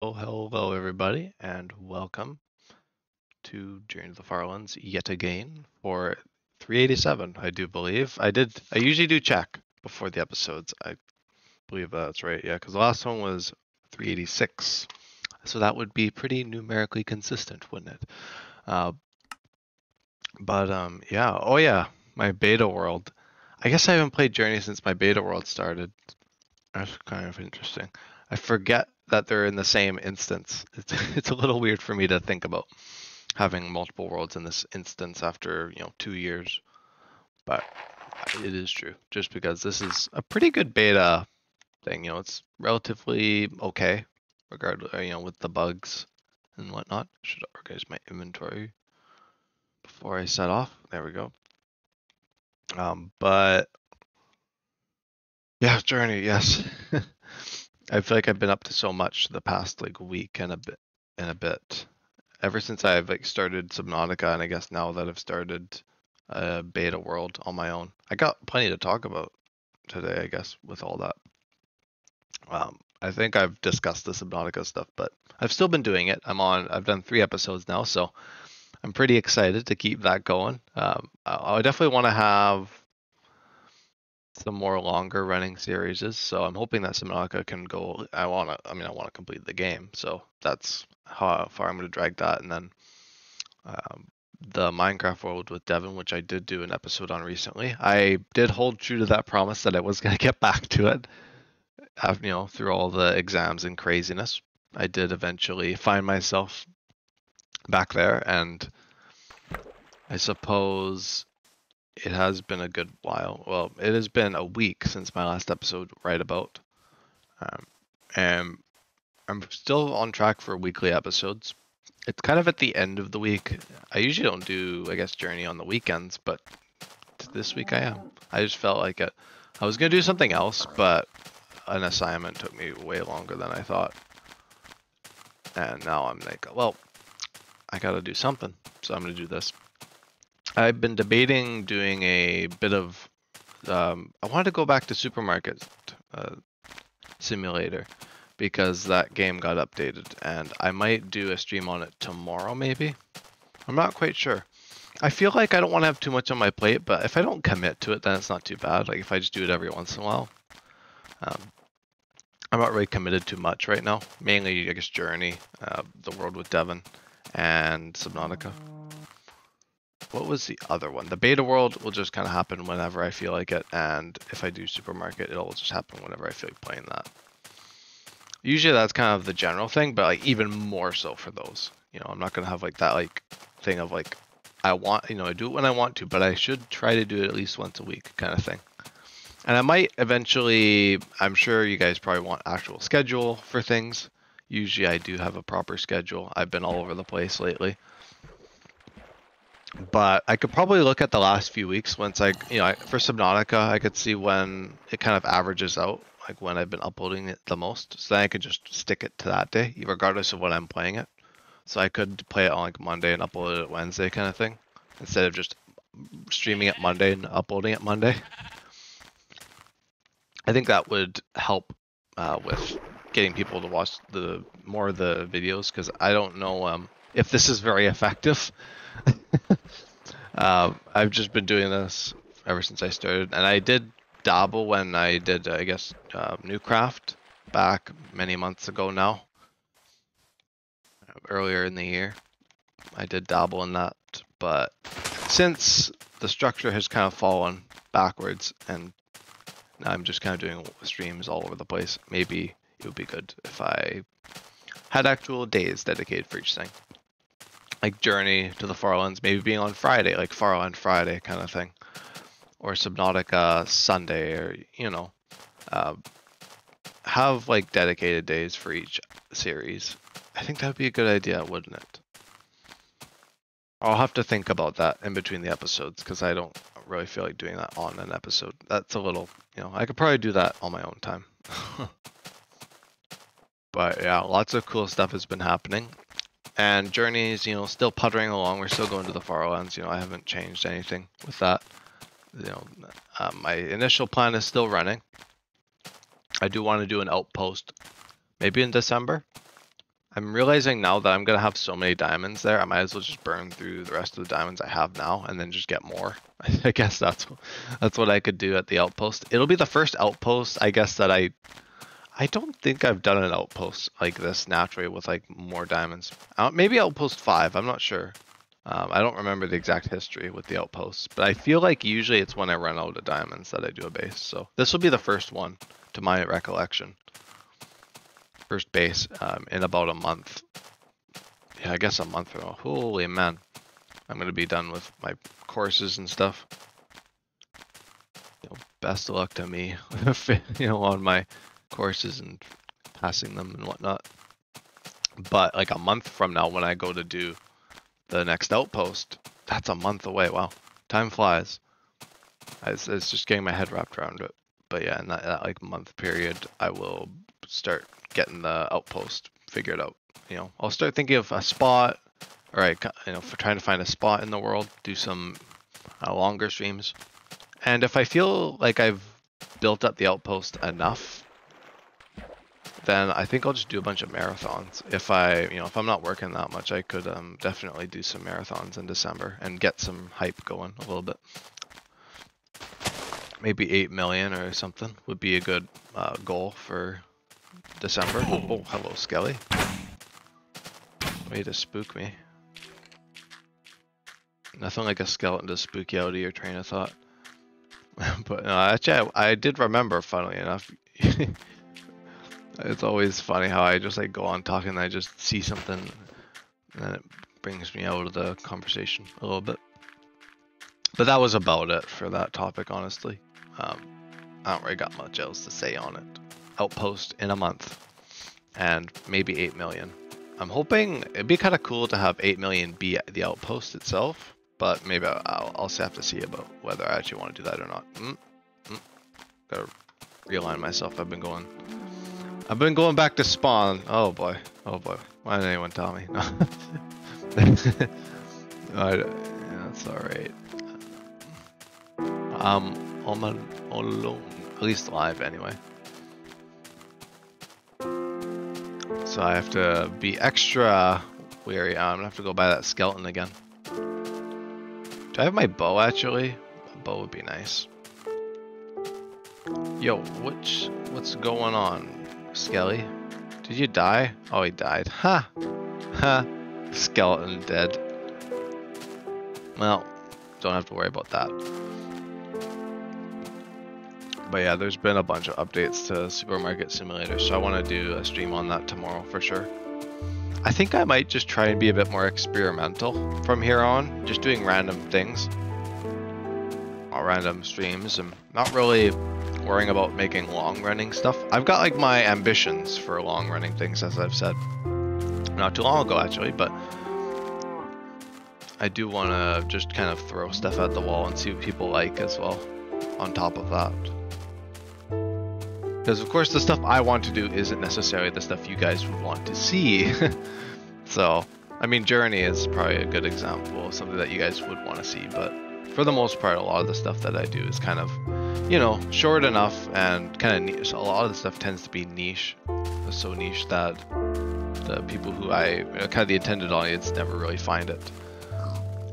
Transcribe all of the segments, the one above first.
Oh, hello everybody, and welcome to Journey to the Farlands yet again for 387, I do believe. I usually do check before the episodes. I believe that's right, yeah, because the last one was 386. So that would be pretty numerically consistent, wouldn't it? Uh, yeah. Oh yeah, my beta world. I guess I haven't played Journey since my beta world started. That's kind of interesting. I forget that they're in the same instance. It's a little weird for me to think about having multiple worlds in this instance after 2 years, but it is true. Just because this is a pretty good beta thing, it's relatively okay, regardless, with the bugs and whatnot. Should organize my inventory before I set off. There we go. But yeah, Journey, yes. I feel like I've been up to so much the past like week and a bit. Ever since I've like started Subnautica, and I guess now that I've started beta world on my own, I got plenty to talk about today. I guess with all that, I think I've discussed the Subnautica stuff, but I've still been doing it. I've done 3 episodes now, so I'm pretty excited to keep that going. I definitely want to have some more longer running series, so I'm hoping that Subnautica can go. I want to complete the game, so that's how far I'm going to drag that, and then um, the Minecraft world with Devin, which I did do an episode on recently. I did hold true to that promise that I was going to get back to it. Through all the exams and craziness, I did eventually find myself back there, and I suppose it has been a good while. Well, it has been a week since my last episode, right about. Um, and I'm still on track for weekly episodes. It's kind of at the end of the week. I usually don't do, I guess, Journey on the weekends, but this week I am. I just felt like it. I was gonna do something else, but an assignment took me way longer than I thought. And now I'm like, well, I gotta do something, so I'm gonna do this. I've been debating doing a bit of. I wanted to go back to Supermarket uh, Simulator because that game got updated, and I might do a stream on it tomorrow, maybe. I'm not quite sure. I feel like I don't want to have too much on my plate, but if I don't commit to it, then it's not too bad. Like if I just do it every once in a while. Um, I'm not really committed to much right now. Mainly, I guess, Journey, the world with Devon, and Subnautica. What was the other one? The beta world will just kind of happen whenever I feel like it, and if I do Supermarket, it'll just happen whenever I feel like playing that. Usually that's kind of the general thing, but like even more so for those. I'm not gonna have like that like thing of like I want, I do it when I want to, but I should try to do it at least once a week kind of thing. And I might eventually, I'm sure you guys probably want actual schedule for things. Usually I do have a proper schedule. I've been all over the place lately. But I could probably look at the last few weeks once for Subnautica, I could see when it kind of averages out, like when I've been uploading it the most. So then I could just stick it to that day, regardless of when I'm playing it. So I could play it on like Monday and upload it Wednesday kind of thing, instead of just streaming it Monday and uploading it Monday. I think that would help with getting people to watch more of the videos, because I don't know if this is very effective. I've just been doing this ever since I started, and I did dabble when I did, I guess, Newcraft back many months ago now, earlier in the year. I did dabble in that, but since the structure has kind of fallen backwards, and now I'm just kind of doing streams all over the place, maybe it would be good if I had actual days dedicated for each thing. Like Journey to the Farlands, maybe being on Friday, like Farland Friday kind of thing. Or Subnautica Sunday, or, uh, have like dedicated days for each series. I think that would be a good idea, wouldn't it? I'll have to think about that in between the episodes, because I don't really feel like doing that on an episode. That's a little, I could probably do that on my own time. But yeah, lots of cool stuff has been happening. And Journey's, still puttering along. We're still going to the Farlands. I haven't changed anything with that. My initial plan is still running. I do want to do an outpost, maybe in December. I'm realizing now that I'm gonna have so many diamonds there, I might as well just burn through the rest of the diamonds I have now and then just get more. I guess that's what I could do at the outpost. It'll be the first outpost, I guess, that I don't think I've done an outpost like this naturally with like more diamonds. Maybe outpost 5, I'm not sure. I don't remember the exact history with the outposts, but I feel like usually it's when I run out of diamonds that I do a base. So this will be the first one to my recollection. First base in about a month. Yeah, I guess a month ago. Holy man. I'm going to be done with my courses and stuff. You know, best of luck to me, you know, on my courses and passing them and whatnot. But like a month from now when I go to do the next outpost, that's a month away. Wow. Time flies. It's just getting my head wrapped around it. But yeah, in that like month period, I will start getting the outpost figured out. You know, I'll start thinking of a spot, or you know, for trying to find a spot in the world, do some longer streams. And if I feel like I've built up the outpost enough, then I think I'll just do a bunch of marathons. If I'm not working that much, I could definitely do some marathons in December and get some hype going a little bit. Maybe 8 million or something would be a good goal for December. Oh, hello, Skelly. Way to spook me. Nothing like a skeleton to spook you out of your train of thought. But no, actually, I did remember, funnily enough. It's always funny how I just like go on talking and I just see something and then it brings me out of the conversation a little bit. But that was about it for that topic, honestly. I don't really got much else to say on it. Outpost in a month and maybe 8 million. I'm hoping it'd be kind of cool to have 8 million be the outpost itself, but maybe I'll also have to see about whether I actually want to do that or not. Gotta realign myself. I've been going back to spawn. Oh boy. Why didn't anyone tell me? Yeah, that's alright. All alone. At least live anyway. So I have to be extra wary. I'm gonna have to go buy that skeleton again. Do I have my bow actually? A bow would be nice. Yo, what's going on, Skelly? Did you die? Oh, he died. Ha! Ha! Skeleton dead. Well, don't have to worry about that. But yeah, there's been a bunch of updates to Supermarket Simulator, so I want to do a stream on that tomorrow for sure. I think I might just try and be a bit more experimental from here on, just doing random things. Random streams, and not really worrying about making long-running stuff. I've got like my ambitions for long-running things, as I've said. Not too long ago, actually, but I do want to just kind of throw stuff at the wall and see what people like as well, on top of that. Because of course the stuff I want to do isn't necessarily the stuff you guys would want to see. So, I mean, Journey is probably a good example of something that you guys would want to see, but for the most part, a lot of the stuff that I do is kind of, you know, short enough and kind of niche. A lot of the stuff tends to be niche. It's so niche that the people who kind of the intended audience never really find it.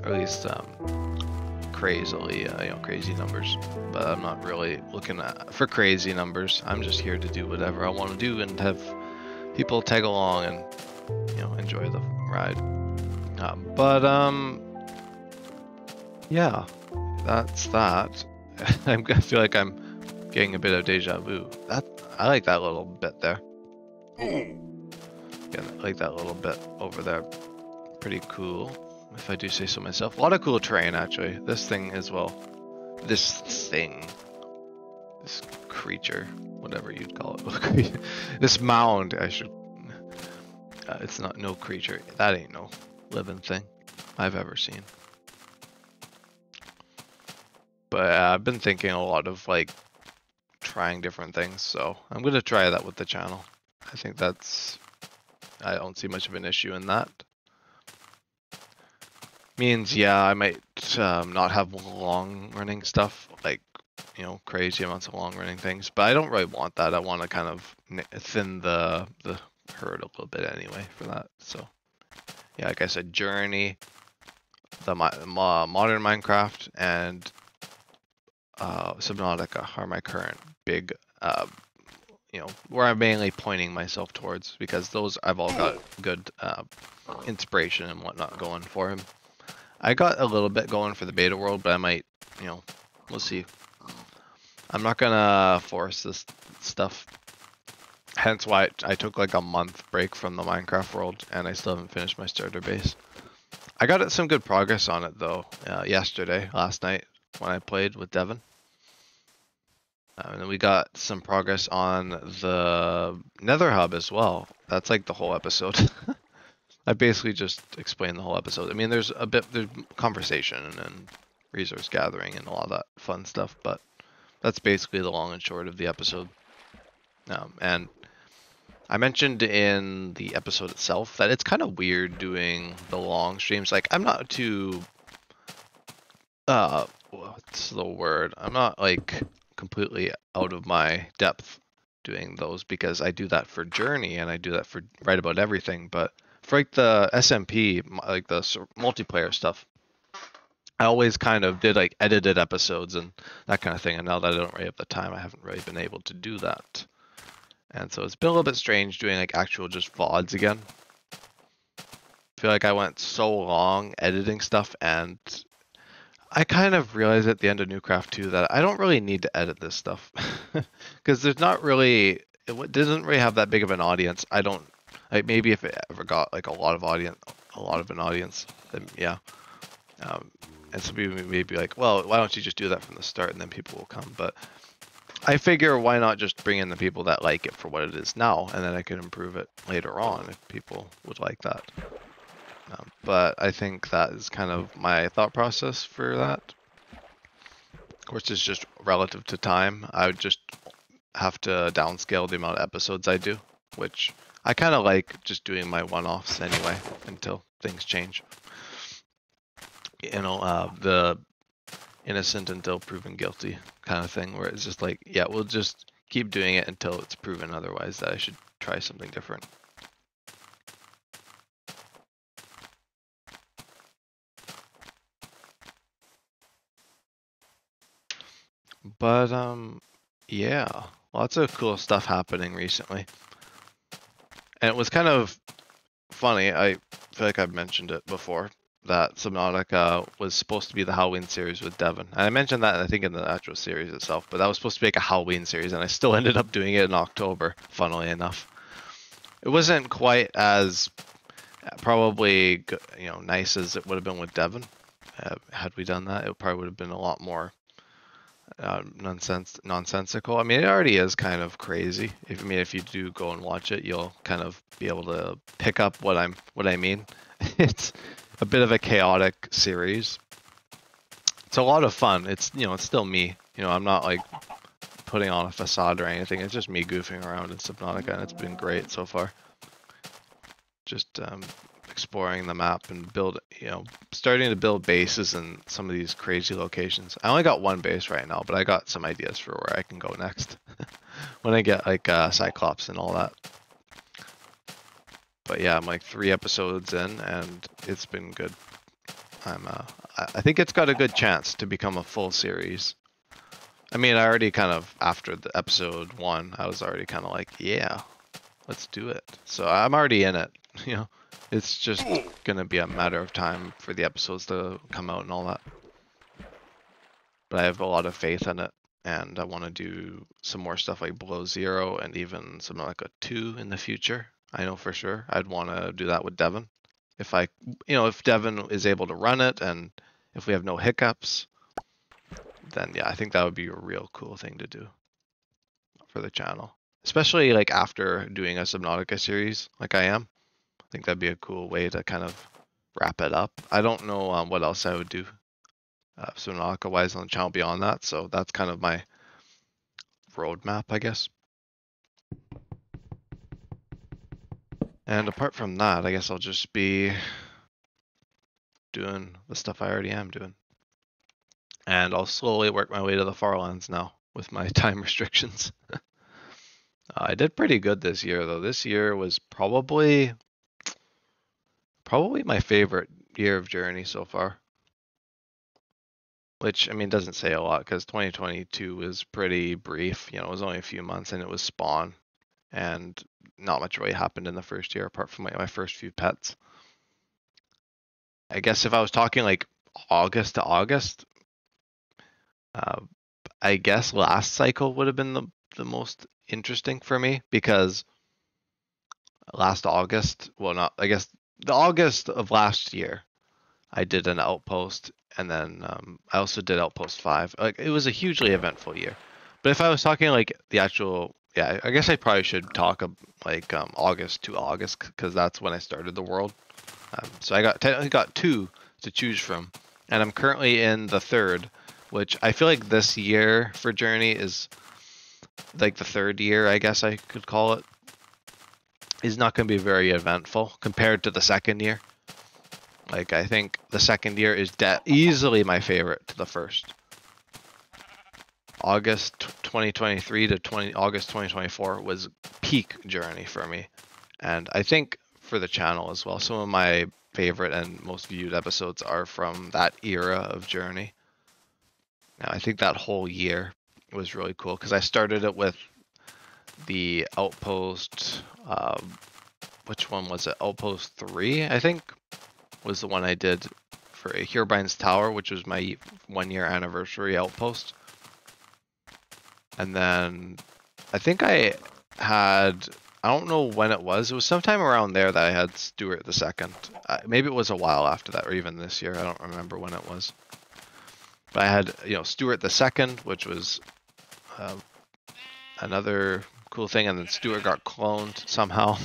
Or at least crazily, you know, crazy numbers. But I'm not really looking for crazy numbers. I'm just here to do whatever I want to do and have people tag along and, you know, enjoy the ride. Yeah, that's that. I feel like I'm getting a bit of deja vu. I like that little bit there. Yeah, I like that little bit over there. Pretty cool, if I do say so myself. A lot of cool terrain, actually. This thing as well. This creature, whatever you'd call it. This mound, I should. It's not no creature. That ain't no living thing I've ever seen. But I've been thinking a lot of like trying different things, so I'm gonna try that with the channel. I think I don't see much of an issue in that. Means, yeah, I might not have long running stuff, like, you know, crazy amounts of long running things, but I don't really want that. I want to kind of thin the heard a little bit anyway for that. So yeah, like I said, Journey, the modern Minecraft, and Subnautica are my current big, where I'm mainly pointing myself towards, because those I've all got good inspiration and whatnot going for him. I got a little bit going for the beta world, but I might, we'll see. I'm not gonna force this stuff. Hence why I took like a month break from the Minecraft world, and I still haven't finished my starter base. I got some good progress on it though, last night, when I played with Devin. And then we got some progress on the Nether Hub as well. That's like the whole episode. I basically just explained the whole episode. I mean, there's conversation and resource gathering and all that fun stuff, but that's basically the long and short of the episode. And I mentioned in the episode itself that it's kind of weird doing the long streams. Like, I'm not too, what's the word? I'm not like completely out of my depth doing those, because I do that for Journey and I do that for right about everything. But for like the SMP, like the multiplayer stuff, I always kind of did like edited episodes and that kind of thing. And now that I don't really have the time, I haven't really been able to do that. And so it's been a little bit strange doing like actual just VODs again. I feel like I went so long editing stuff, and I kind of realized at the end of Newcraft 2 that I don't really need to edit this stuff. Because there's not really, it doesn't really have that big of an audience. I don't, like, maybe if it ever got like a lot of an audience, then yeah. And some people may be like, well, why don't you just do that from the start and then people will come? But I figure, why not just bring in the people that like it for what it is now, and then I can improve it later on if people would like that. But I think that is kind of my thought process for that. Of course, it's just relative to time. I would just have to downscale the amount of episodes I do, which I kind of like just doing my one-offs anyway until things change. The innocent until proven guilty kind of thing, where it's just like, yeah, we'll just keep doing it until it's proven otherwise that I should try something different. But yeah, lots of cool stuff happening recently. And it was kind of funny, I feel like I've mentioned it before, that Subnautica was supposed to be the Halloween series with Devin. And I mentioned that, I think, in the actual series itself, but that was supposed to be like a Halloween series, and I still ended up doing it in October, funnily enough. It wasn't quite as probably, nice as it would have been with Devin. Had we done that, it probably would have been a lot more nonsensical. I mean, it already is kind of crazy. If you do go and watch it, you'll kind of be able to pick up what I mean. It's a bit of a chaotic series. It's a lot of fun. It's still me. I'm not like putting on a facade or anything. It's just me goofing around in Subnautica, and it's been great so far. Just exploring the map and starting to build bases in some of these crazy locations. I only got one base right now, but I got some ideas for where I can go next when I get like Cyclops and all that. But yeah, I'm like 3 episodes in, and it's been good. I think it's got a good chance to become a full series. I mean, I already kind of, after the episode 1, I was already kind of like, yeah, let's do it. So I'm already in it. It's just gonna be a matter of time for the episodes to come out and all that. But I have a lot of faith in it, and I want to do some more stuff like Below Zero and even something like a 2 in the future. I know for sure I'd want to do that with Devin. If Devin is able to run it, and if we have no hiccups, then yeah, I think that would be a real cool thing to do for the channel. Especially like after doing a Subnautica series like I am. I think that'd be a cool way to kind of wrap it up. I don't know what else I would do Subnautica wise on the channel beyond that, so that's kind of my roadmap, I guess. And apart from that, I guess I'll just be doing the stuff I already am doing. And I'll slowly work my way to the Farlands now with my time restrictions. I did pretty good this year though. This year was probably my favorite year of Journey so far. Which I mean doesn't say a lot because 2022 was pretty brief. You know, it was only a few months and it was Spawn, and not much really happened in the first year apart from my first few pets. I guess if I was talking like August to August, uh, I guess last cycle would have been the most interesting for me because last August, well, not I guess the August of last year, I did an outpost, and then I also did Outpost 5. Like it was a hugely eventful year. But if I was talking like the actual, yeah, I guess I probably should talk like August to August because that's when I started the world. So I technically got two to choose from, and I'm currently in the third, which I feel like this year for Journey is like the third year, I guess I could call it, is not going to be very eventful compared to the second year. Like I think the second year is easily my favorite to the first. August 2023 to August 2024 was peak Journey for me, and I think for the channel as well. Some of my favorite and most viewed episodes are from that era of Journey. Now I think that whole year was really cool because I started it with the Outpost. Which one was it? Outpost 3, I think, was the one I did for Herobrine's Tower, which was my 1-year anniversary outpost. And then I think I don't know when it was sometime around there that I had Stuart the Second. Maybe it was a while after that, or even this year. I don't remember when it was. But I had, Stuart the Second, which was another cool thing, and then Stuart got cloned somehow.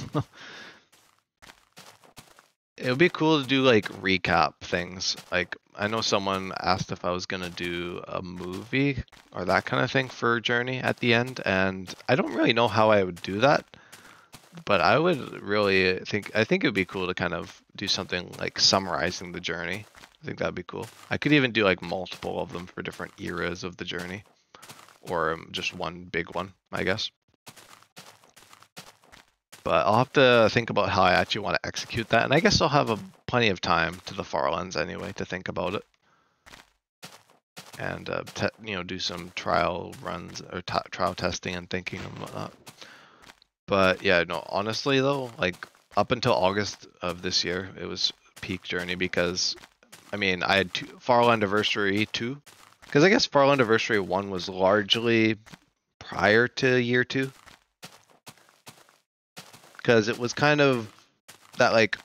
It would be cool to do like recap things. Like I know someone asked if I was gonna do a movie or that kind of thing for Journey at the end, and I don't really know how I would do that. But I would really I think it would be cool to kind of do something like summarizing the journey. I think that'd be cool. I could even do like multiple of them for different eras of the journey, or just one big one, I guess. But I'll have to think about how I actually want to execute that, and I guess I'll have plenty of time to the Farlands anyway to think about it, and do some trial runs or trial testing and thinking and whatnot. But yeah, no, honestly though, like up until August of this year, it was peak Journey because, I mean, I had Farland Anniversary 2, because I guess Farland Anniversary 1 was largely prior to year 2. Because it was kind of that like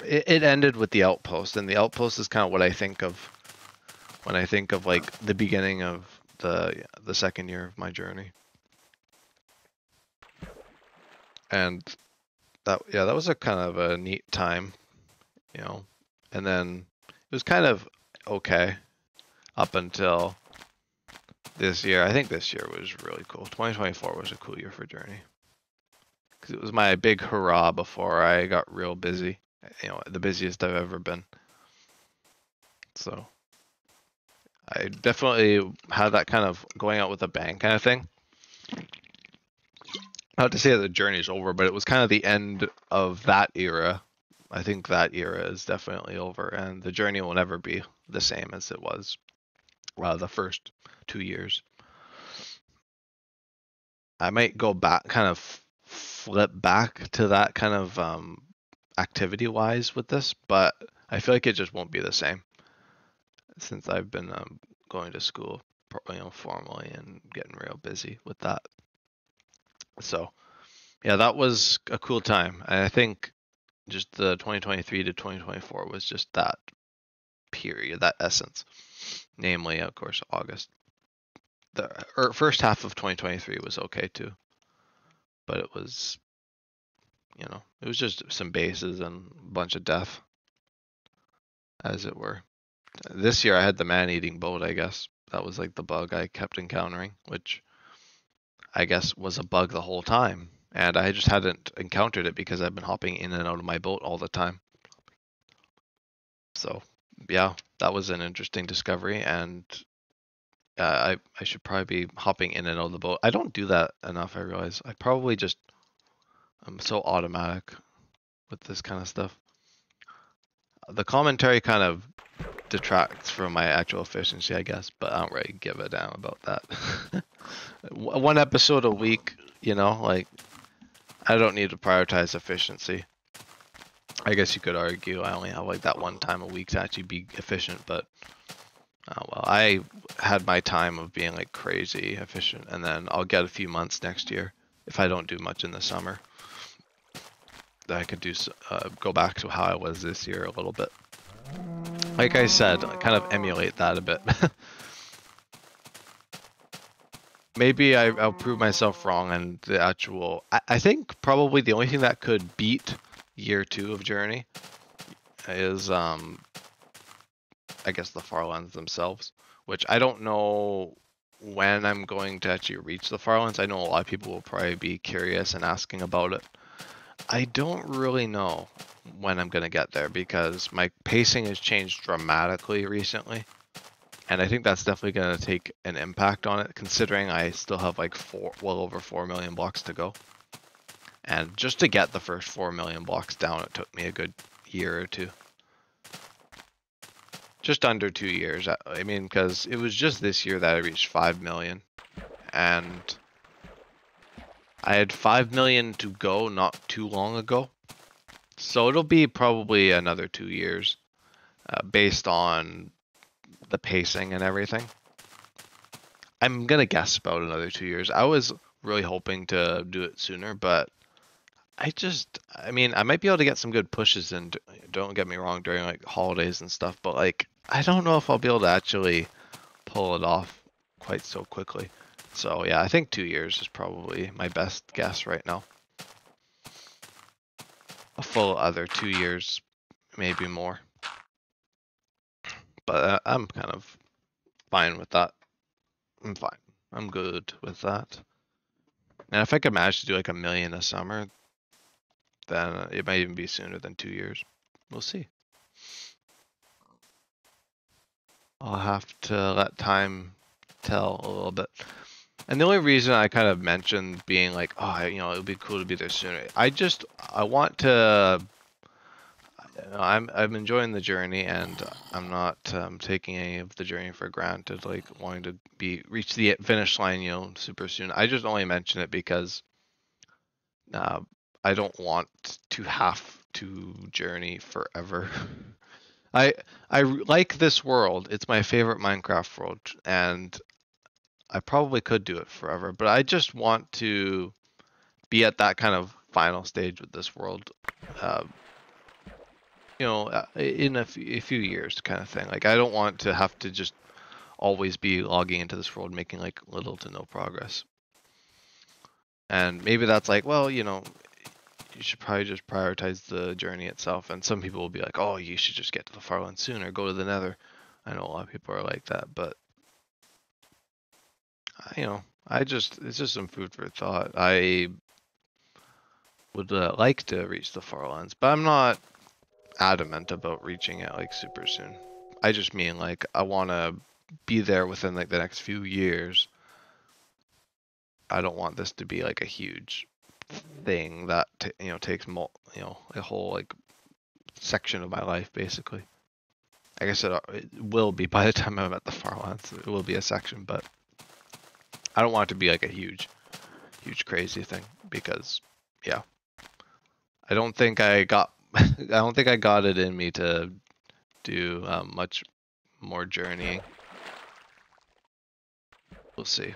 it ended with the outpost, and the outpost is kind of what I think of when I think of like the beginning of the second year of my journey. And that was a kind of a neat time, and then it was kind of okay up until this year. I think this year was really cool. 2024 was a cool year for Journey. Because it was my big hurrah before I got real busy. The busiest I've ever been. So I definitely had that kind of going out with a bang kind of thing. Not to say that the journey's over, but it was kind of the end of that era. I think that era is definitely over, and the journey will never be the same as it was the first 2 years. I might go back, kind of flip back to that kind of activity-wise with this, but I feel like it just won't be the same since I've been going to school, formally and getting real busy with that. So, yeah, that was a cool time. And I think just the 2023 to 2024 was just that period, that essence. Namely, of course, August. The first half of 2023 was okay too, but it was, it was just some bases and a bunch of death, as it were. This year I had the man-eating boat, I guess. That was like the bug I kept encountering, which I guess was a bug the whole time. And I just hadn't encountered it because I've been hopping in and out of my boat all the time. So, yeah, that was an interesting discovery. And I should probably be hopping in and out of the boat. I don't do that enough, I realize. I probably just, I'm so automatic with this kind of stuff. The commentary kind of detracts from my actual efficiency, I guess, but I don't really give a damn about that. One episode a week, you know, like, I don't need to prioritize efficiency. I guess you could argue I only have like that one time a week to actually be efficient, but well, I had my time of being like crazy efficient, and then I'll get a few months next year if I don't do much in the summer. That I could do go back to how I was this year a little bit. Like I said, I kind of emulate that a bit. Maybe I'll prove myself wrong, and the actual I think probably the only thing that could beat year 2 of Journey is I guess the Farlands themselves, which I don't know when I'm going to actually reach the Farlands. I know a lot of people will probably be curious and asking about it. I don't really know when I'm going to get there because my pacing has changed dramatically recently. And I think that's definitely going to take an impact on it, considering I still have like well over 4 million blocks to go. And just to get the first 4 million blocks down, it took me a good year or two. Just under 2 years. I mean, because it was just this year that I reached 5 million. And I had 5 million to go not too long ago. So it'll be probably another 2 years based on the pacing and everything. I'm going to guess about another 2 years. I was really hoping to do it sooner, but I mean, I might be able to get some good pushes in, don't get me wrong, during like holidays and stuff, but like, I don't know if I'll be able to actually pull it off quite so quickly. So yeah, I think 2 years is probably my best guess right now. A full other 2 years, maybe more. But I'm kind of fine with that. I'm fine. I'm good with that. And if I could manage to do like 1 million a summer, then it might even be sooner than 2 years. We'll see. I'll have to let time tell a little bit. And the only reason I kind of mentioned being like, oh, you know, it would be cool to be there sooner. I want to. I'm enjoying the journey, and I'm not taking any of the journey for granted. Like wanting to reach the finish line, you know, super soon. I just only mention it because I don't want to have to journey forever. I like this world. It's my favorite Minecraft world, and I probably could do it forever, but I just want to be at that kind of final stage with this world, you know, in a few years kind of thing. Like, I don't want to have to just always be logging into this world making like little to no progress. And maybe that's like, well, you know, you should probably just prioritize the journey itself. And some people will be like, oh, you should just get to the Farlands sooner, go to the Nether. I know a lot of people are like that, but you know, it's just some food for thought. I would like to reach the Farlands, but I'm not adamant about reaching it like super soon. I just mean like I want to be there within like the next few years. I don't want this to be like a huge thing that you know takes a whole like section of my life basically. I guess it will be by the time I'm at the Farlands. It will be a section, but I don't want it to be like a huge crazy thing because yeah, I don't think I got it in me to do much more journeying. We'll see.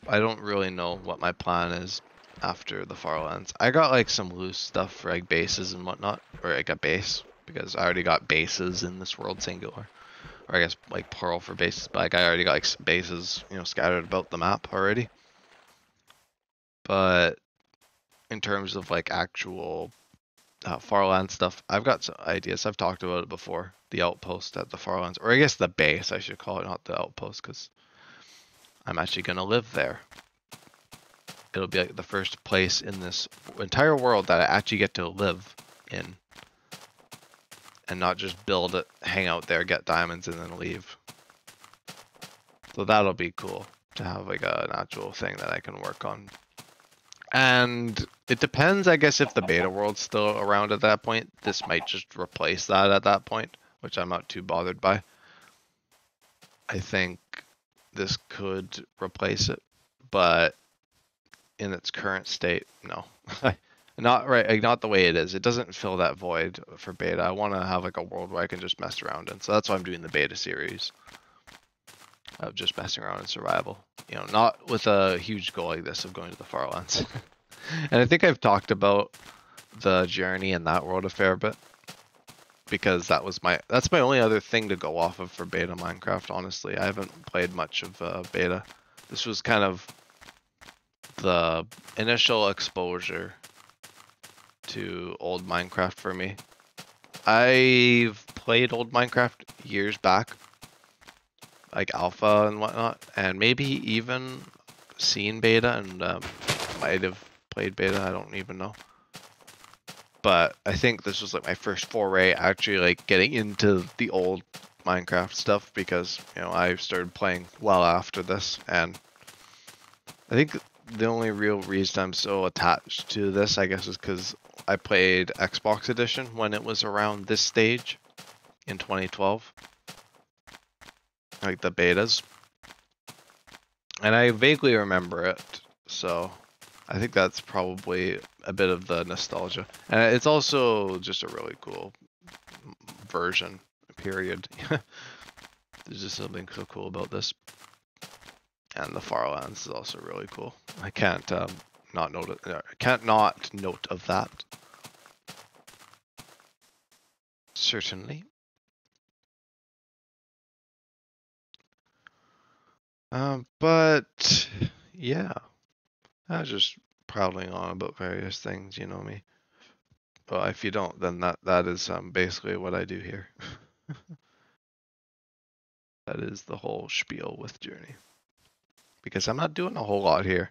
I don't really know what my plan is after the Farlands. I got like some loose stuff for like bases and whatnot, or like a base because I already got bases in this world singular, or I guess like plural for bases. But like I already got like bases, you know, scattered about the map already. But in terms of like actual Farland stuff, I've got some ideas. I've talked about it before. The outpost at the Farlands, or I guess the base, I should call it, not the outpost, because I'm actually gonna live there. It'll be like the first place in this entire world that I actually get to live in, and not just build it, hang out there, get diamonds, and then leave. So that'll be cool to have like an actual thing that I can work on. And it depends, I guess, if the beta world's still around at that point. This might just replace that at that point, which I'm not too bothered by. I think this could replace it, but in its current state, no. Not right, like, not the way it is. It doesn't fill that void for beta. I want to have like a world where I can just mess around in. So that's why I'm doing the beta series of just messing around in survival. You know, not with a huge goal like this of going to the Farlands. And I think I've talked about the journey in that world a fair bit, because that's my only other thing to go off of for beta Minecraft. Honestly, I haven't played much of beta. This was kind of the initial exposure to old Minecraft for me. I've played old Minecraft years back, like alpha and whatnot, and maybe even seen beta, and might have played beta, I don't even know. But I think this was like my first foray actually like getting into the old Minecraft stuff, because you know I started playing well after this, and I think the only real reason I'm so attached to this, I guess, is because I played Xbox Edition when it was around this stage in 2012, like the betas, and I vaguely remember it, so I think that's probably a bit of the nostalgia. And it's also just a really cool version, period. There's just something so cool about this. And the Farlands is also really cool. I can't not note it. I can't not note of that. Certainly. But yeah, I was just prattling on about various things, you know me. Well, if you don't, then that is basically what I do here. That is the whole spiel with Journey. Because I'm not doing a whole lot here.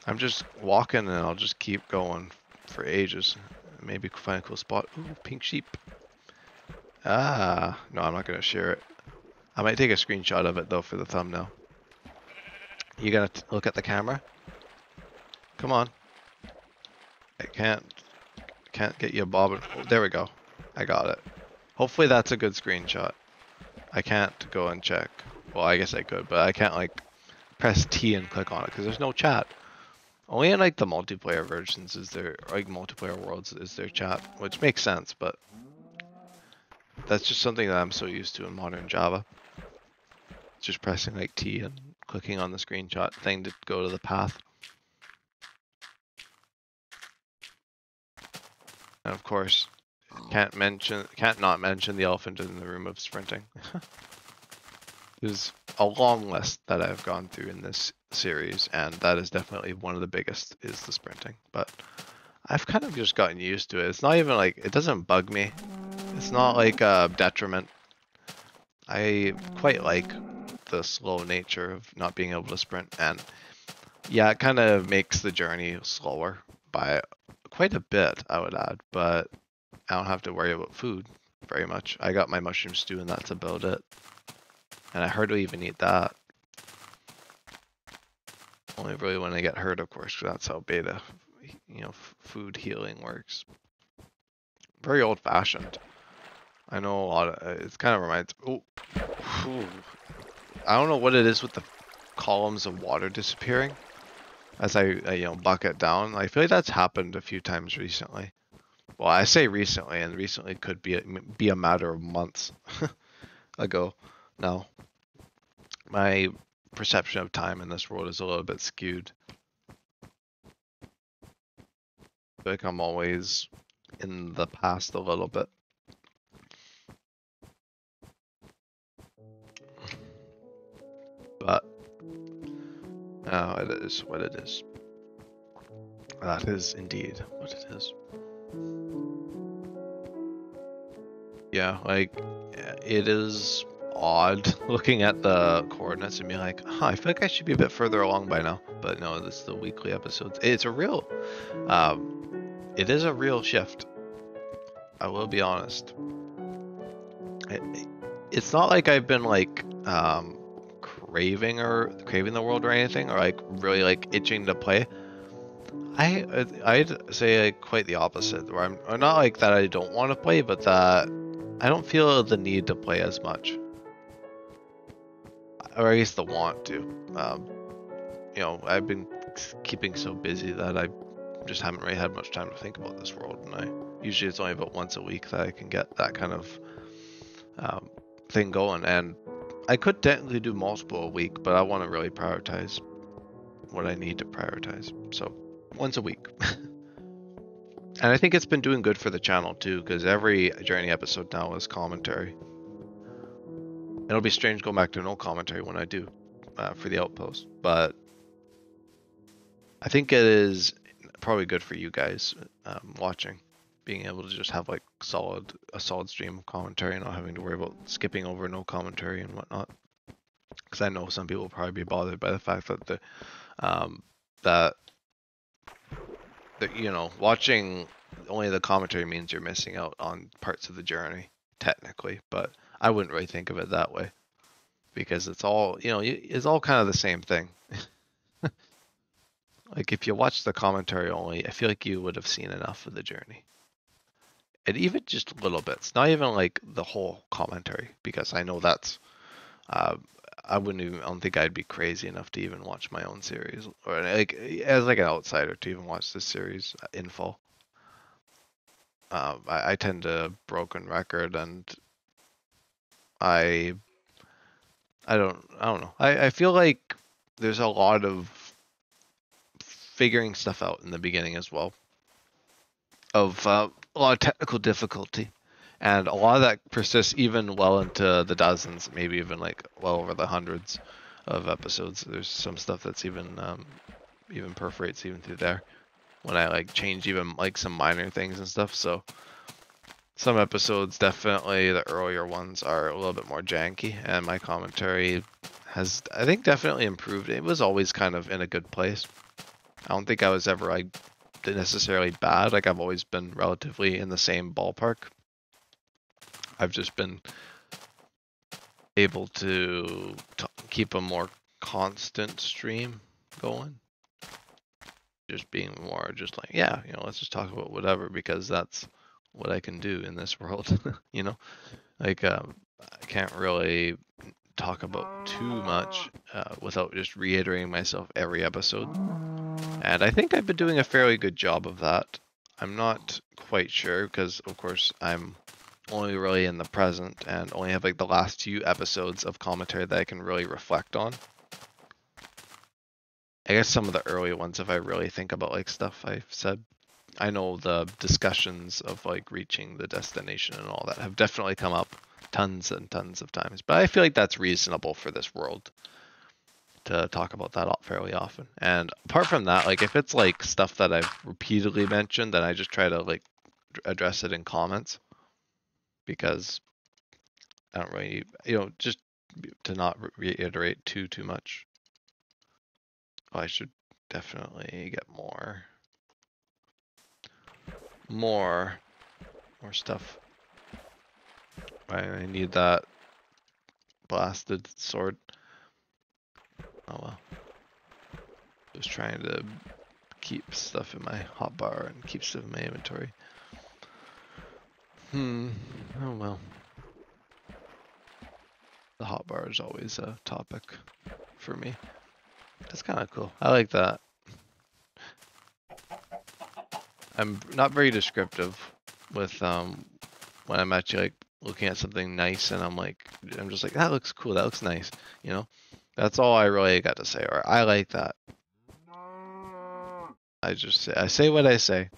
I'm just walking and I'll just keep going for ages. Maybe find a cool spot. Ooh, pink sheep. Ah, no, I'm not going to share it. I might take a screenshot of it though for the thumbnail. You gonna look at the camera? Come on. I can't get you a bobbin. Oh, there we go. I got it. Hopefully that's a good screenshot. I can't go and check. Well, I guess I could, but I can't like press T and click on it because there's no chat. Only in like the multiplayer versions is there, like multiplayer worlds, is there chat, which makes sense, but that's just something that I'm so used to in modern Java. Just pressing like T and clicking on the screenshot thing to go to the path. And of course, can't not mention the elephant in the room of sprinting. There's a long list that I've gone through in this series, and that is definitely one of the biggest, is the sprinting. But I've kind of just gotten used to it. It's not even like, it doesn't bug me. It's not like a detriment. I quite like the slow nature of not being able to sprint, and yeah, it kind of makes the journey slower by quite a bit, I would add, but I don't have to worry about food very much. I got my mushroom stew and that's about it. And I hardly even eat that. Only really when I get hurt, of course, because that's how beta, you know, food healing works. Very old-fashioned. I know a lot of, it kind of reminds, oh, I don't know what it is with the columns of water disappearing as I you know, bucket down. I feel like that's happened a few times recently. Well, I say recently, and recently could be a matter of months ago. Now, my perception of time in this world is a little bit skewed. I feel like I'm always in the past a little bit. But it is what it is. That is indeed what it is. Yeah, like, it is odd looking at the coordinates and being like, huh, I feel like I should be a bit further along by now. But no, this is the weekly episodes. It's a real, it is a real shift. I will be honest. It's not like I've been like, craving the world or anything, or like really like itching to play. I'd say like quite the opposite, where I'm not like that I don't want to play, but that I don't feel the need to play as much, or at least the want to. You know, I've been keeping so busy that I just haven't really had much time to think about this world, and usually it's only about once a week that I can get that kind of thing going. And I could technically do multiple a week, but I want to really prioritize what I need to prioritize. So once a week. And I think it's been doing good for the channel too, because every Journey episode now is commentary. It'll be strange going back to no commentary when I do for the Outpost, but I think it is probably good for you guys watching, being able to just have like a solid stream of commentary and not having to worry about skipping over no commentary and whatnot. Because I know some people will probably be bothered by the fact that that you know, watching only the commentary means you're missing out on parts of the journey, technically. But I wouldn't really think of it that way, because it's all, you know, it's all kind of the same thing. Like if you watch the commentary only, I feel like you would have seen enough of the journey. And even just little bits, not even like the whole commentary, because I know that's I don't think I'd be crazy enough to even watch my own series, or like as like an outsider to even watch this series in full. I tend to broken record, and I don't know. I feel like there's a lot of figuring stuff out in the beginning as well, of a lot of technical difficulty. And a lot of that persists even well into the dozens, maybe even like well over the hundreds of episodes. There's some stuff that's even perforates even through there when I like change even like some minor things and stuff. So some episodes, definitely the earlier ones, are a little bit more janky, and my commentary has, I think, definitely improved. It was always kind of in a good place. I don't think I was ever like necessarily bad. Like I've always been relatively in the same ballpark. I've just been able to keep a more constant stream going. Just being more just like, yeah, you know, let's just talk about whatever, because that's what I can do in this world. You know, like I can't really talk about too much without just reiterating myself every episode. And I think I've been doing a fairly good job of that. I'm not quite sure, because of course I'm only really in the present and only have like the last few episodes of commentary that I can really reflect on. I guess some of the early ones, if I really think about like stuff I've said, I know the discussions of like reaching the destination and all that have definitely come up tons and tons of times, but I feel like that's reasonable for this world to talk about that fairly often. And apart from that, like if it's like stuff that I've repeatedly mentioned, then I just try to like address it in comments, because I don't really, you know, just to not reiterate too much. Oh, I should definitely get more stuff. I need that blasted sword. Oh well. Just trying to keep stuff in my hotbar and keep stuff in my inventory. Oh well. The hotbar is always a topic for me. That's kind of cool. I like that. I'm not very descriptive with when I'm actually like looking at something nice, and I'm just like, that looks cool, that looks nice, you know? That's all I really got to say, or I like that. I say what I say.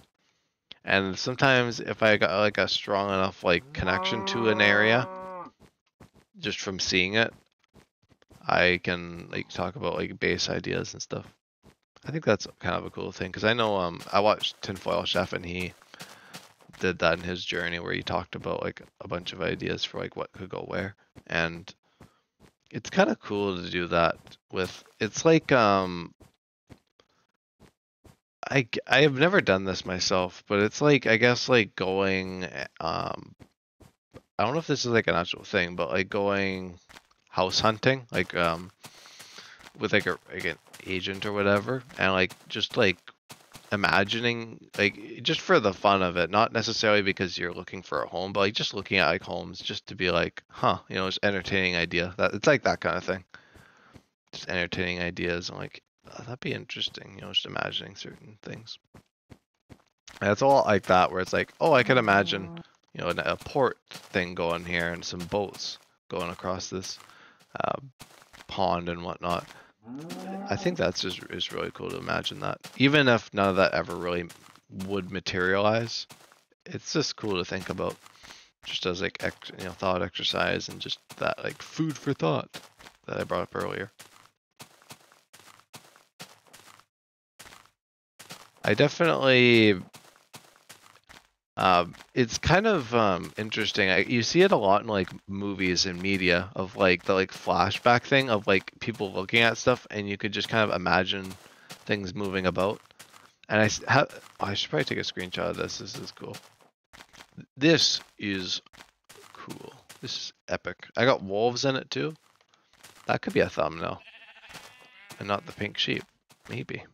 And sometimes if I got like a strong enough like connection to an area just from seeing it, I can like talk about like base ideas and stuff. I think that's kind of a cool thing, because I know I watched Tinfoil Chef, and he did that in his journey where he talked about like a bunch of ideas for like what could go where, and it's kind of cool to do that with. It's like I have never done this myself, but it's like, I guess like going I don't know if this is like an actual thing, but like going house hunting, like with like an agent or whatever, and like just like imagining, like just for the fun of it, not necessarily because you're looking for a home, but like just looking at like homes just to be like, huh, you know, it's entertaining idea. That it's like that kind of thing. Just entertaining ideas and like, oh, that'd be interesting, you know, just imagining certain things. And it's all like that where it's like, oh, I could imagine, you know, a port thing going here and some boats going across this uh, pond and whatnot. I think that's just is really cool to imagine that. Even if none of that ever really would materialize, it's just cool to think about. Just as like you know, thought exercise and just that like food for thought that I brought up earlier. I definitely it's kind of interesting. You see it a lot in like movies and media of like the like flashback thing of like people looking at stuff and you could just kind of imagine things moving about. And oh, I should probably take a screenshot of this. This is cool. This is cool. This is epic. I got wolves in it too. That could be a thumbnail. And not the pink sheep. Maybe.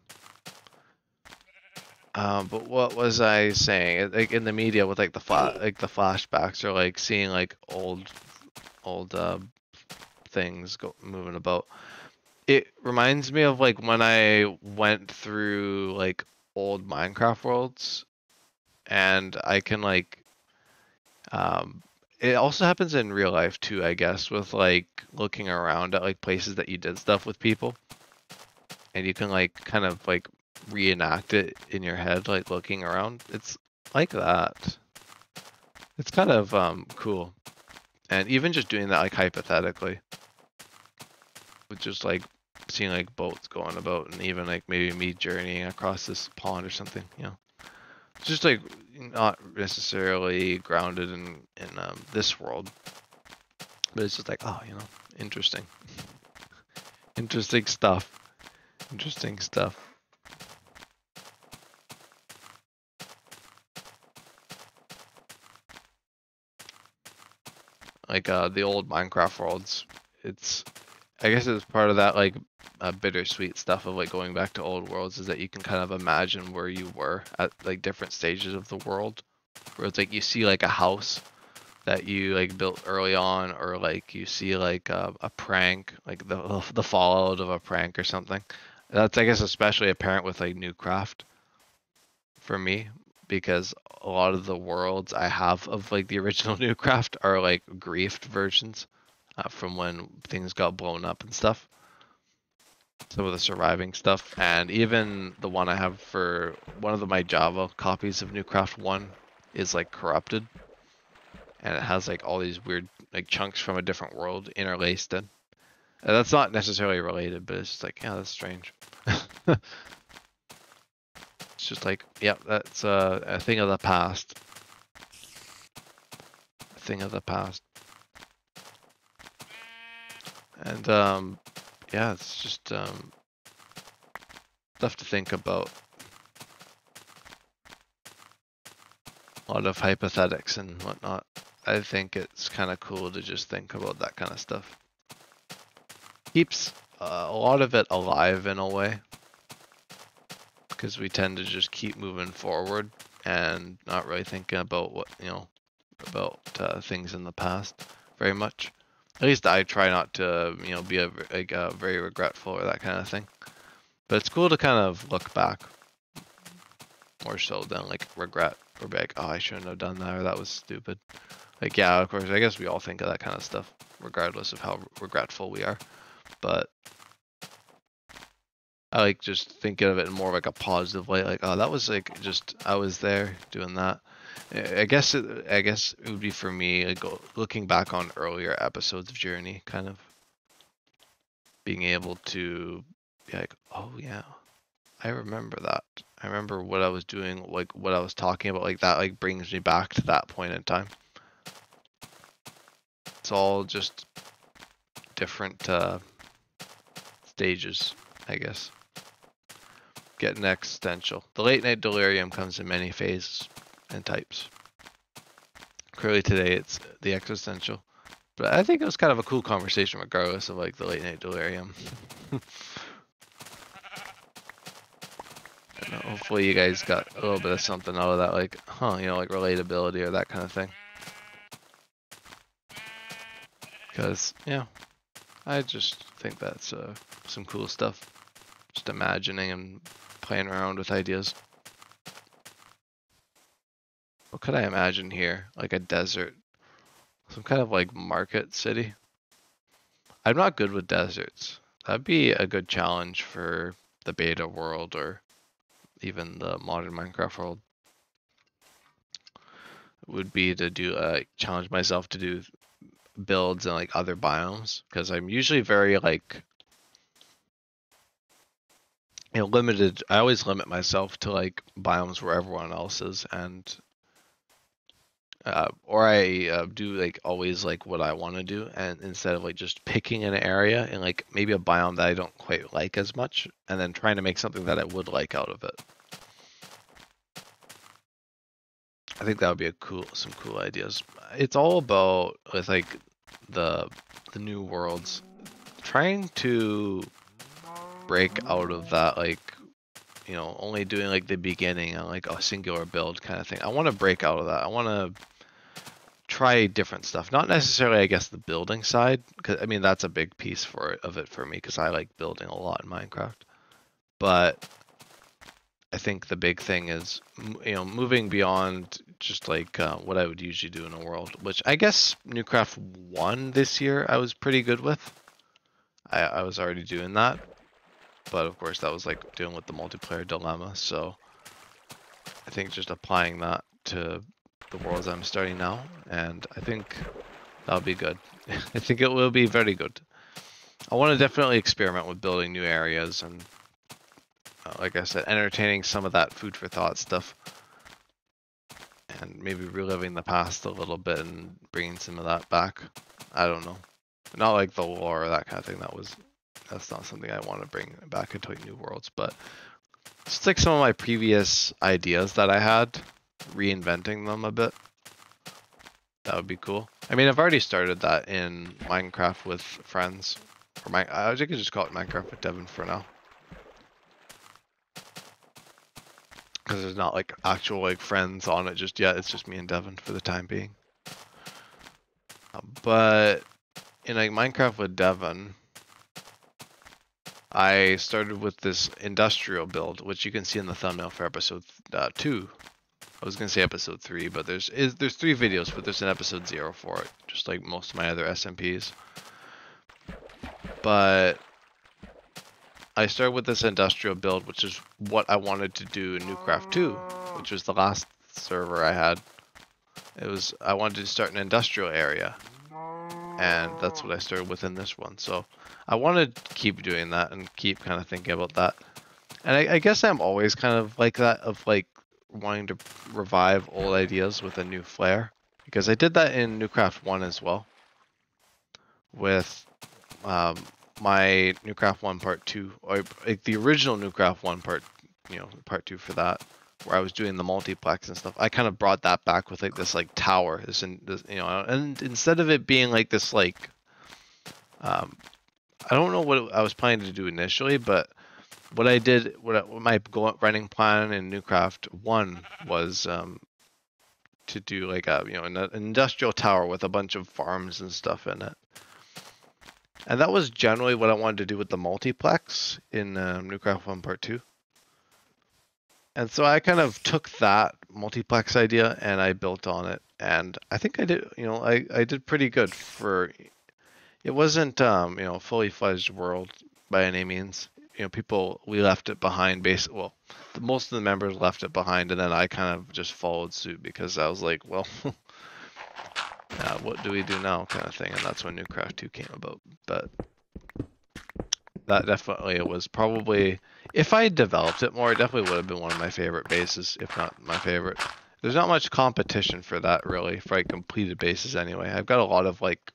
But what was I saying? Like in the media with like the flashbacks or like seeing like old things moving about. It reminds me of like when I went through like old Minecraft worlds, and I can like it also happens in real life too, I guess, with like looking around at like places that you did stuff with people, and you can like kind of like reenact it in your head, like looking around. It's like that. It's kind of cool. And even just doing that like hypothetically, with just like seeing like boats going about and even like maybe me journeying across this pond or something, you know. It's just like not necessarily grounded in this world, but it's just like, oh, you know, interesting. Interesting stuff. Interesting stuff. Like the old Minecraft worlds, I guess it's part of that like bittersweet stuff of like going back to old worlds is that you can kind of imagine where you were at like different stages of the world, where it's like you see like a house that you like built early on, or like you see like a prank, like the fallout of a prank or something. That's I guess especially apparent with like Newcraft for me, because a lot of the worlds I have of like the original Newcraft are like griefed versions from when things got blown up and stuff. Some of the surviving stuff, and even the one I have for one of my Java copies of Newcraft 1 is like corrupted, and it has like all these weird like chunks from a different world interlaced in. And that's not necessarily related, but it's just like, yeah, that's strange. It's just like, yeah, that's a thing of the past. A thing of the past. And yeah, it's just stuff to think about. A lot of hypothetics and whatnot. I think it's kind of cool to just think about that kind of stuff. Keeps a lot of it alive in a way, because we tend to just keep moving forward and not really thinking about what, you know, about things in the past very much. At least I try not to, you know, be very regretful or that kind of thing. But it's cool to kind of look back more so than like regret or be like, oh, I shouldn't have done that or that was stupid. Like, yeah, of course, I guess we all think of that kind of stuff, regardless of how regretful we are. But I like just thinking of it in more like a positive way, like, oh, that was like just I was there doing that. I guess it would be for me like looking back on earlier episodes of Journey, kind of being able to be like, oh yeah, I remember that. I remember what I was doing, like what I was talking about, like that like brings me back to that point in time. It's all just different stages, I guess. Getting existential. The late night delirium comes in many phases and types. Clearly today it's the existential. But I think it was kind of a cool conversation regardless of like the late night delirium. And hopefully you guys got a little bit of something out of that, like, you know, like relatability or that kind of thing. Because, yeah, I just think that's some cool stuff. Just imagining and playing around with ideas. What could I imagine here? Like a desert. Some kind of like market city. I'm not good with deserts. That'd be a good challenge for the beta world or even the modern Minecraft world. Would be to do challenge myself to do builds in like other biomes, because I'm usually very like, you know, limited. I always limit myself to like biomes where everyone else is, and or I do like always like what I want to do, and instead of like just picking an area and like maybe a biome that I don't quite like as much, and then trying to make something that I would like out of it. I think that would be some cool ideas. It's all about with like the new worlds, trying to break out of that, like, you know, only doing like the beginning on like a singular build kind of thing. I want to break out of that. I want to try different stuff. Not necessarily, I guess, the building side, because I mean that's a big piece of it for me, because I like building a lot in Minecraft. But I think the big thing is, you know, moving beyond just like what I would usually do in a world, which I guess Newcraft 1 this year I was pretty good with. I was already doing that, but of course that was like dealing with the multiplayer dilemma, so I think just applying that to the worlds I'm starting now, and I think that'll be good. I think it will be very good. I want to definitely experiment with building new areas and, like I said, entertaining some of that food for thought stuff, and maybe reliving the past a little bit and bringing some of that back. I don't know. Not like the lore or that kind of thing. That's not something I want to bring back into like new worlds, but just like some of my previous ideas that I had, reinventing them a bit. That would be cool. I mean, I've already started that in Minecraft with friends. Or I could just call it Minecraft with Devin for now. Because there's not like actual like friends on it just yet. It's just me and Devin for the time being. But in like Minecraft with Devin, I started with this industrial build, which you can see in the thumbnail for episode 2. I was gonna say episode 3, but there's 3 videos, but there's an episode 0 for it, just like most of my other SMPs. But I started with this industrial build, which is what I wanted to do in Newcraft 2, which was the last server I had. I wanted to start an industrial area, and that's what I started with in this one. So I want to keep doing that and keep kind of thinking about that. And I guess I'm always kind of like that, of like wanting to revive old ideas with a new flair, because I did that in Newcraft 1 as well with my Newcraft 1 Part 2, or like the original Newcraft 1 Part 2 for that, where I was doing the multiplex and stuff. I kind of brought that back with like this like tower, and instead of it being like this like, I don't know what I was planning to do initially, but what I did, my running plan in Newcraft 1 was to do like an industrial tower with a bunch of farms and stuff in it. And that was generally what I wanted to do with the multiplex in Newcraft 1 Part 2. And so I kind of took that multiplex idea and I built on it. And I think I did, I did pretty good for, it wasn't, a fully fledged world by any means. We left it behind well, most of the members left it behind, and then I kind of just followed suit because I was like, well, what do we do now kind of thing, and that's when Newcraft 2 came about. But that definitely was probably, if I developed it more, it definitely would have been one of my favorite bases, if not my favorite. There's not much competition for that really, for like completed bases anyway. I've got a lot of like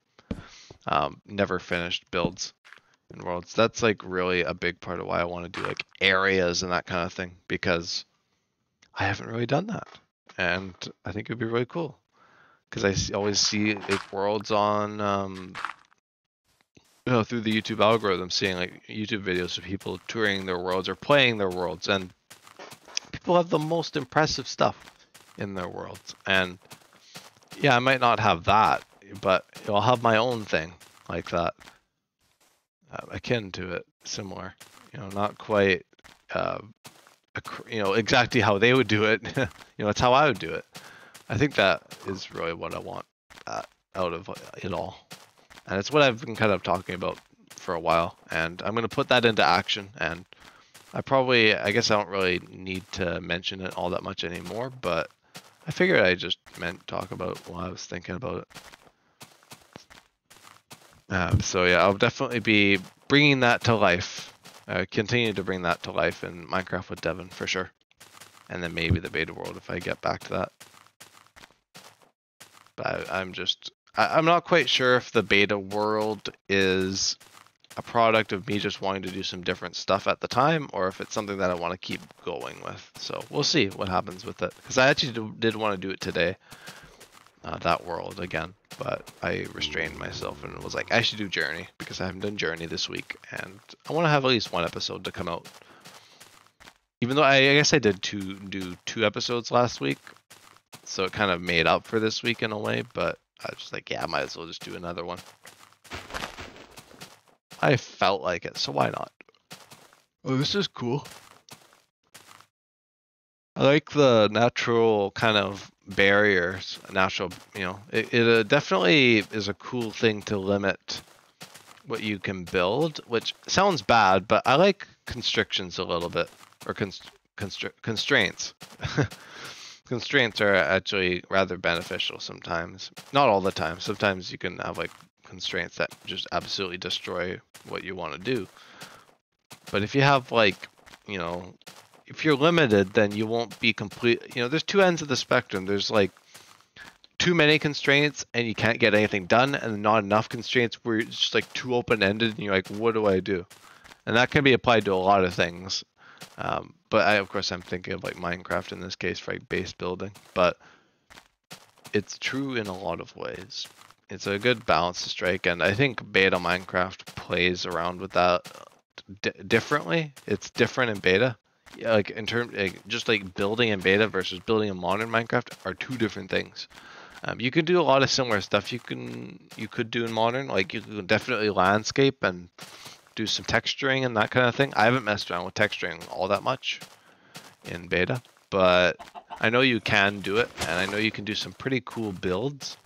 never finished builds in worlds. That's like really a big part of why I want to do like areas and that kind of thing, because I haven't really done that, and I think it'd be really cool because always see like worlds on through the YouTube algorithm, seeing like YouTube videos of people touring their worlds or playing their worlds, and people have the most impressive stuff in their worlds. And yeah, I might not have that, but I'll have my own thing like that, akin to it, similar. Not quite, uh, exactly how they would do it. It's how I would do it. I think that is really what I want out of it all. And it's what I've been kind of talking about for a while. And I'm going to put that into action. And I guess I don't really need to mention it all that much anymore, but I figured I just meant talk about it while I was thinking about it. So yeah, I'll definitely be bringing that to life. Continue to bring that to life in Minecraft with Devin for sure. And then maybe the beta world if I get back to that. But I'm not quite sure if the beta world is a product of me just wanting to do some different stuff at the time, or if it's something that I want to keep going with. So we'll see what happens with it. Because I actually did want to do it today, that world again, but I restrained myself and was like, I should do Journey because I haven't done Journey this week, and I want to have at least one episode to come out. Even though I guess I did do two episodes last week, so it kind of made up for this week in a way, but I was just like, yeah, I might as well just do another one. I felt like it, so why not? Oh, this is cool. I like the natural kind of barriers, it definitely is a cool thing to limit what you can build, which sounds bad, but I like constrictions a little bit, or constraints. Constraints are actually rather beneficial sometimes. Not all the time. Sometimes you can have like constraints that just absolutely destroy what you want to do. But if you have like, if you're limited, then you won't be complete. There's two ends of the spectrum. There's like too many constraints and you can't get anything done, and not enough constraints where it's just like too open-ended and you're like, what do I do? And that can be applied to a lot of things. But of course, I'm thinking of like Minecraft in this case for like base building. But it's true in a lot of ways. It's a good balance to strike, and I think beta Minecraft plays around with that differently. It's different in beta. Yeah, like in terms, just like building in beta versus building in modern Minecraft are two different things. You can do a lot of similar stuff you could do in modern. Like you can definitely landscape and do some texturing and that kind of thing. I haven't messed around with texturing all that much in beta, but I know you can do it, and I know you can do some pretty cool builds.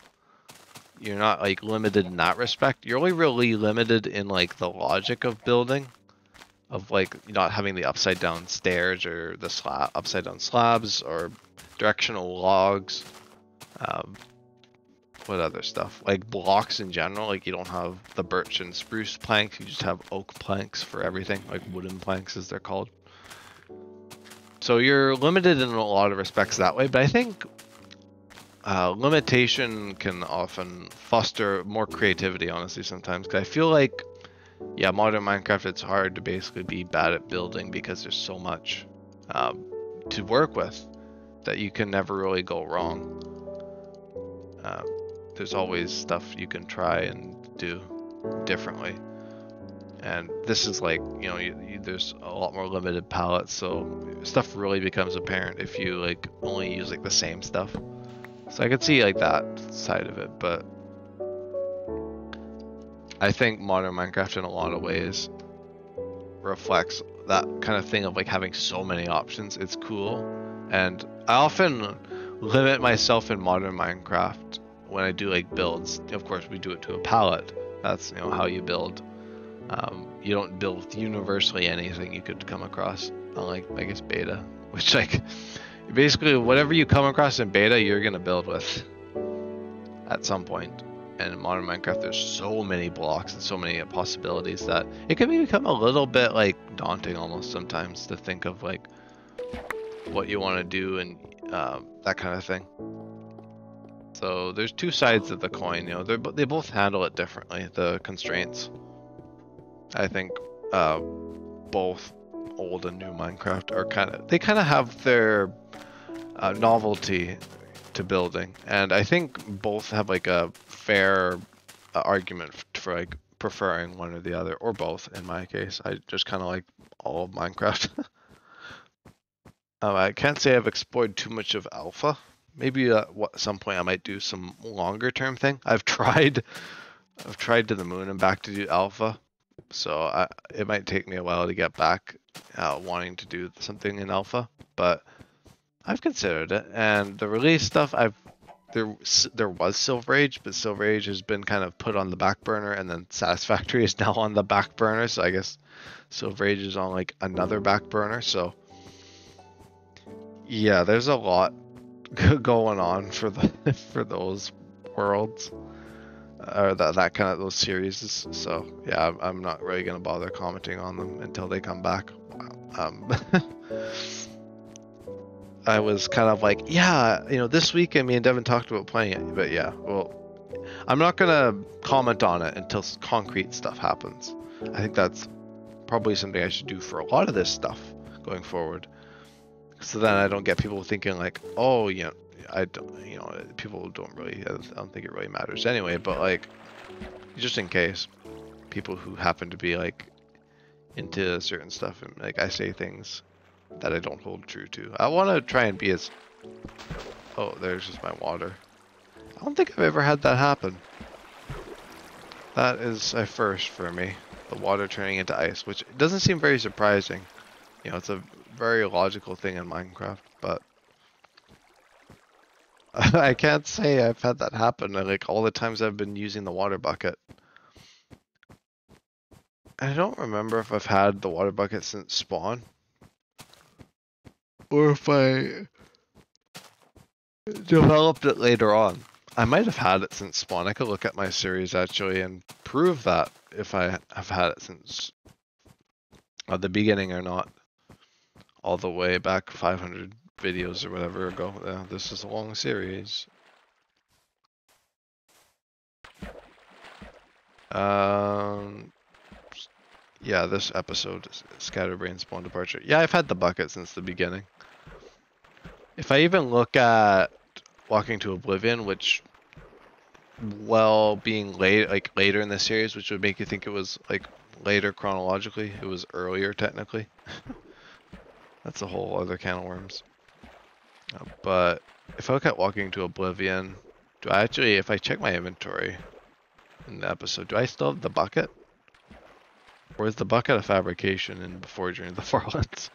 You're not like limited in that respect. You're only really limited in like the logic of building, of like not having the upside down stairs or the upside down slabs or directional logs. What other stuff? Like blocks in general, like you don't have the birch and spruce planks, you just have oak planks for everything, like wooden planks as they're called. So you're limited in a lot of respects that way, but I think limitation can often foster more creativity, honestly, sometimes. Because I feel like, yeah, modern Minecraft, it's hard to basically be bad at building because there's so much to work with that you can never really go wrong. There's always stuff you can try and do differently. And this is like, there's a lot more limited palettes, so stuff really becomes apparent if you like only use like the same stuff. So I could see like that side of it, but I think modern Minecraft in a lot of ways reflects that kind of thing of like having so many options. It's cool, and I often limit myself in modern Minecraft when I do like builds. Of course, we do it to a palette. That's how you build. You don't build universally anything you could come across, unlike I guess beta, which like basically whatever you come across in beta, you're gonna build with at some point. And in modern Minecraft, there's so many blocks and so many possibilities that it can become a little bit like daunting almost sometimes to think of like what you want to do and that kind of thing. So there's two sides of the coin, they both handle it differently, the constraints. I think both old and new Minecraft are kind of have their novelty to building, and I think both have like a fair argument for like preferring one or the other, or both. In my case, I just kind of like all of Minecraft. I can't say I've explored too much of alpha. Maybe at some point I might do some longer term thing. I've tried to the moon and back to do alpha, so it might take me a while to get back wanting to do something in alpha, but I've considered it. And the release stuff, there was Silver Age, but Silver Age has been kind of put on the back burner, and then Satisfactory is now on the back burner, so I guess Silver Age is on like another back burner. So yeah, there's a lot going on for for those worlds, or that kind of those series. So yeah, I'm not really gonna bother commenting on them until they come back. I was kind of like, yeah, this week me and Devin talked about playing it, but yeah, well, I'm not gonna comment on it until concrete stuff happens. I think that's probably something I should do for a lot of this stuff going forward. So then I don't get people thinking like, oh, I don't, people don't really, I don't think it really matters anyway, but like, just in case, people who happen to be like into certain stuff, and like I say things that I don't hold true to. I want to try and be as, oh, there's just my water. I don't think I've ever had that happen. That is a first for me, the water turning into ice, which doesn't seem very surprising. It's a very logical thing in Minecraft, but I can't say I've had that happen like all the times I've been using the water bucket. I don't remember if I've had the water bucket since spawn, or if I developed it later on. I might have had it since spawn. I could look at my series actually and prove that if I have had it since the beginning or not. All the way back 500 videos or whatever ago. This is a long series. Yeah, this episode is Scatterbrain Spawn Departure. Yeah, I've had the bucket since the beginning. If I even look at Walking to Oblivion, which, well, being later in the series, which would make you think it was like later chronologically, it was earlier technically. That's a whole other can of worms. But if I look at Walking to Oblivion, do I actually, if I check my inventory in the episode, do I still have the bucket? Or is the bucket a fabrication in before during the Farlands?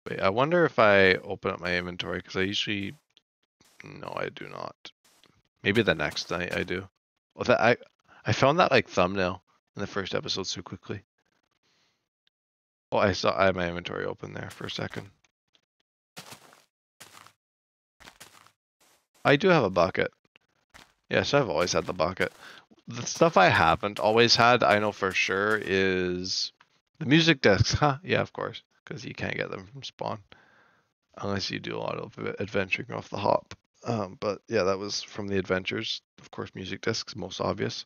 Wait, I wonder if I open up my inventory, because I usually, no, I do not. Maybe the next night I do. Well, I found that like thumbnail in the first episode so quickly. Oh, I had my inventory open there for a second. I do have a bucket. Yes, I've always had the bucket. The stuff I haven't always had, I know for sure, is the music discs. Huh? Yeah, of course, because you can't get them from spawn unless you do a lot of adventuring off the hop. But yeah, that was from the adventures. Of course, music discs, most obvious.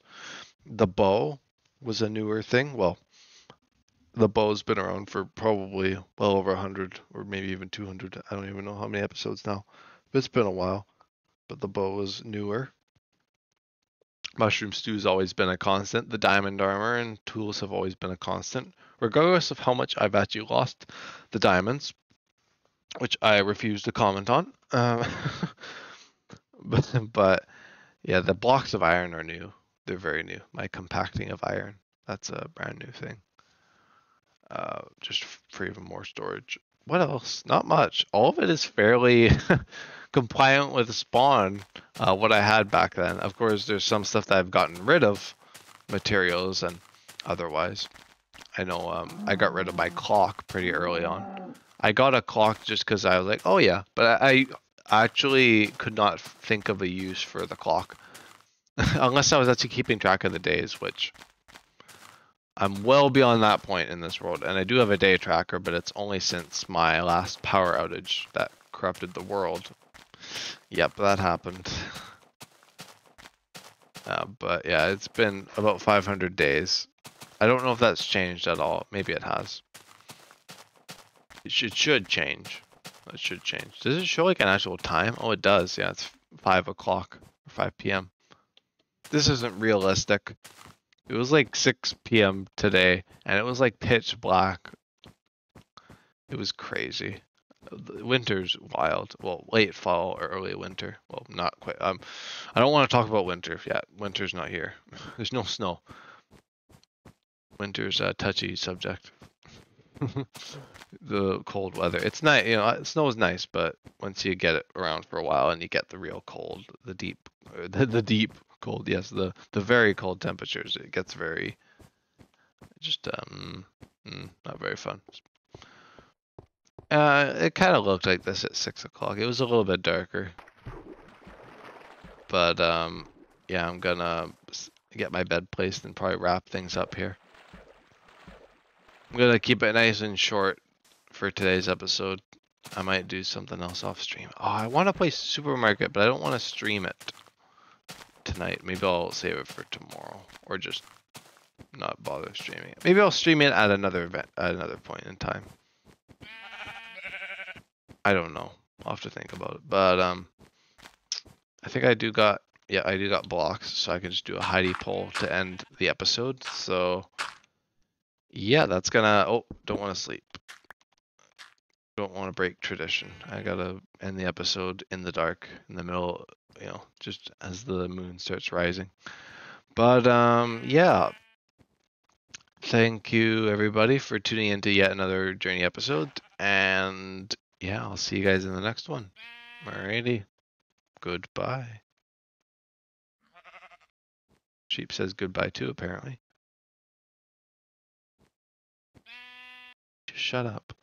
The bow was a newer thing. Well, the bow's been around for probably well over 100 or maybe even 200. I don't even know how many episodes now. But it's been a while. But the bow was newer. Mushroom stew's always been a constant. The diamond armor and tools have always been a constant, regardless of how much I've actually lost the diamonds, which I refuse to comment on. But yeah, the blocks of iron are new. They're very new. My compacting of iron, that's a brand new thing. Just for even more storage. What else? Not much. All of it is fairly compliant with spawn, what I had back then. Of course, there's some stuff that I've gotten rid of, materials and otherwise. I know I got rid of my clock pretty early on. I got a clock just because I was like, oh yeah, but I actually could not think of a use for the clock. Unless I was actually keeping track of the days, which I'm well beyond that point in this world, and I do have a day tracker, but it's only since my last power outage that corrupted the world. Yep, that happened. But yeah, it's been about 500 days. I don't know if that's changed at all. Maybe it has. It should change. It should change. Does it show like an actual time? Oh, it does. Yeah, it's 5 o'clock or 5 p.m. This isn't realistic. It was like 6 p.m. today, and it was like pitch black. It was crazy. The winter's wild. Well, late fall or early winter. Well, not quite. I don't want to talk about winter yet. Winter's not here. There's no snow. Winter's a touchy subject. The cold weather. It's nice, you know, snow is nice, but once you get it around for a while and you get the real cold, the deep, the deep cold, yes, the very cold temperatures, it gets very, just not very fun. It kind of looked like this at 6 o'clock. It was a little bit darker, but yeah, I'm gonna get my bed placed and probably wrap things up here. I'm gonna keep it nice and short for today's episode. I might do something else off stream. Oh, I want to play Supermarket, but I don't want to stream it tonight. Maybe I'll save it for tomorrow, or just not bother streaming it. Maybe I'll stream it at another event, at another point in time. I don't know. I'll have to think about it. But I think I do got, yeah, I do got blocks, so I can just do a Heidi poll to end the episode. So yeah, that's gonna. Oh, don't want to sleep. Don't want to break tradition. I gotta end the episode in the dark, in the middle, you know, just as the moon starts rising. But yeah. Thank you everybody for tuning into yet another Journey episode. And yeah, I'll see you guys in the next one. Alrighty. Goodbye. Sheep says goodbye too, apparently. Just shut up.